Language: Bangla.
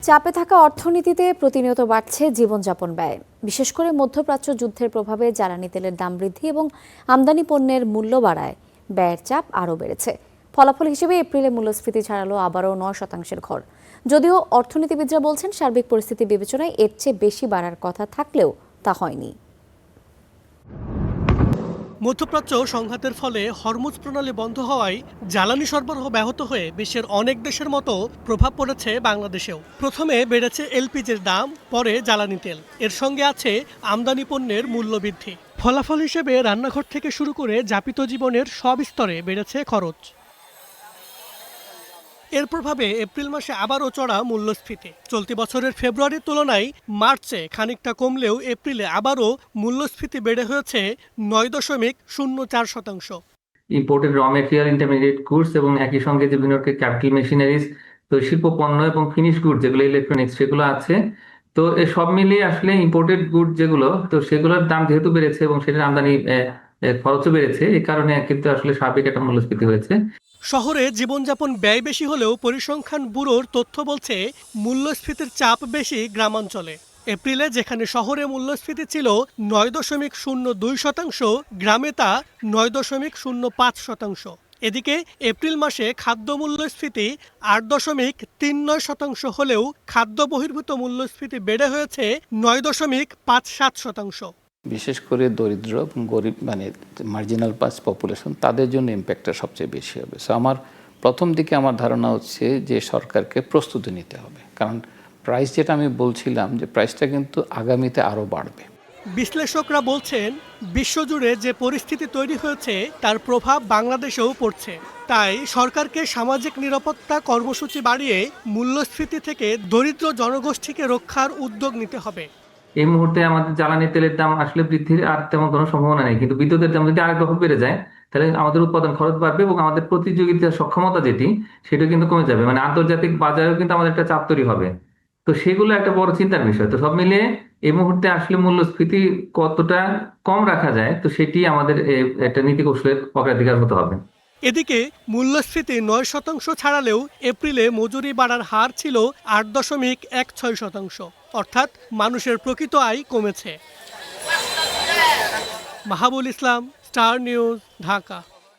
চাপে থাকা অর্থনীতিতে প্রতিনিয়ত বাড়ছে জীবনযাপন ব্যয়। বিশেষ করে মধ্যপ্রাচ্য যুদ্ধের প্রভাবে জ্বালানি তেলের দাম বৃদ্ধি এবং আমদানি পণ্যের মূল্য বাড়ায় ব্যয়ের চাপ আরও বেড়েছে। ফলাফল হিসেবে এপ্রিলে মূল্যস্ফীতি ছাড়ালো আবারও 9%-এর ঘর। যদিও অর্থনীতিবিদরা বলছেন সার্বিক পরিস্থিতি বিবেচনায় এর চেয়ে বেশি বাড়ার কথা থাকলেও তা হয়নি। মধ্যপ্রাচ্য সংঘাতের ফলে হরমুজ প্রণালী বন্ধ হওয়ায় জ্বালানি সরবরাহ ব্যাহত হয়ে বিশ্বের অনেক দেশের মতো প্রভাব পড়েছে বাংলাদেশেও। প্রথমে বেড়েছে এলপিজির দাম, পরে জ্বালানি তেল, এর সঙ্গে আছে আমদানি পণ্যের মূল্য বৃদ্ধি। ফলাফল হিসেবে রান্নাঘর থেকে শুরু করে যাপিত জীবনের সব স্তরে বেড়েছে খরচ। এর প্রভাবে এপ্রিল মাসে আবারও চড়া মূল্যস্ফীতি। চলতি বছরের ফেব্রুয়ারির তুলনায় মার্চে খানিকটা কমলেও এপ্রিলে আবারও মূল্যস্ফীতি বেড়ে হয়েছে 9.04%। ইম্পোর্টেড র মেটেরিয়াল, ইন্টারমিডিয়েট গুডস এবং একই সঙ্গে যে বিভিন্ন ক্যাপিটাল মেশিনারিজ, তো শিল্প পণ্য এবং ফিনিশ গুড যেগুলো ইলেকট্রনিক্স সেগুলো আছে। তো সব মিলিয়ে আসলে ইম্পোর্টেড গুড যেগুলো, তো সেগুলোর দাম যেহেতু বেড়েছে এবং সেটার আমদানি খরচও বেড়েছে, এই কারণে কিন্তু আসলে সার্বিক একটা মূল্যস্ফীতি হয়েছে। শহরে জীবনযাপন ব্যয় বেশি হলেও পরিসংখ্যান ব্যুরোর তথ্য বলছে মূল্যস্ফীতির চাপ বেশি গ্রামাঞ্চলে। এপ্রিলে যেখানে শহরে মূল্যস্ফীতি ছিল 9.02%, গ্রামে তা 9.05%। এদিকে এপ্রিল মাসে খাদ্য মূল্যস্ফীতি 8.39% হলেও খাদ্য বহির্ভূত মূল্যস্ফীতি বেড়ে হয়েছে 9.57%। বিশেষ করে দরিদ্র এবং গরিব, মানে মার্জিনাল পাস পপুলেশন, তাদের জন্য ইম্প্যাক্টটা সবচেয়ে বেশি হবে। সো আমার প্রথম দিকে আমার ধারণা হচ্ছে যে সরকারকে প্রস্তুতি নিতে হবে, কারণ প্রাইস যেটা আমি বলছিলাম যে প্রাইসটা কিন্তু আগামীতে আরও বাড়বে। বিশ্লেষকরা বলছেন বিশ্বজুড়ে যে পরিস্থিতি তৈরি হয়েছে তার প্রভাব বাংলাদেশেও পড়ছে। তাই সরকারকে সামাজিক নিরাপত্তা কর্মসূচি বাড়িয়ে মূল্যস্ফীতি থেকে দরিদ্র জনগোষ্ঠীকে রক্ষার উদ্যোগ নিতে হবে। এই মুহূর্তে আমাদের জ্বালানি তেলের দাম আসলে বৃদ্ধির আর তেমন কোনো সম্ভাবনা নেই, কিন্তু বিদ্যুতের দাম যদি আরেক দফা বেড়ে যায় তাহলে আমাদের উৎপাদন খরচ বাড়বে এবং আমাদের প্রতিযোগিতার সক্ষমতা যেটি সেটা কিন্তু কমে যাবে, মানে আন্তর্জাতিক বাজারেও কিন্তু আমাদের একটা চাপ তৈরি হবে। তো সেগুলো একটা বড় চিন্তার বিষয়। তো সব মিলিয়ে এই মুহূর্তে আসলে মূল্যস্ফীতি কতটা কম রাখা যায়, তো সেটি আমাদের একটা নীতি কৌশলের অগ্রাধিকার হতে হবে। এদিকে মূল্যস্ফীতি 9% ছাড়ালেও এপ্রিলে মজুরি বাড়ার হার ছিল 8.16%, অর্থাৎ মানুষের প্রকৃত আয় কমেছে। মাহাবুল ইসলাম, স্টার নিউজ, ঢাকা।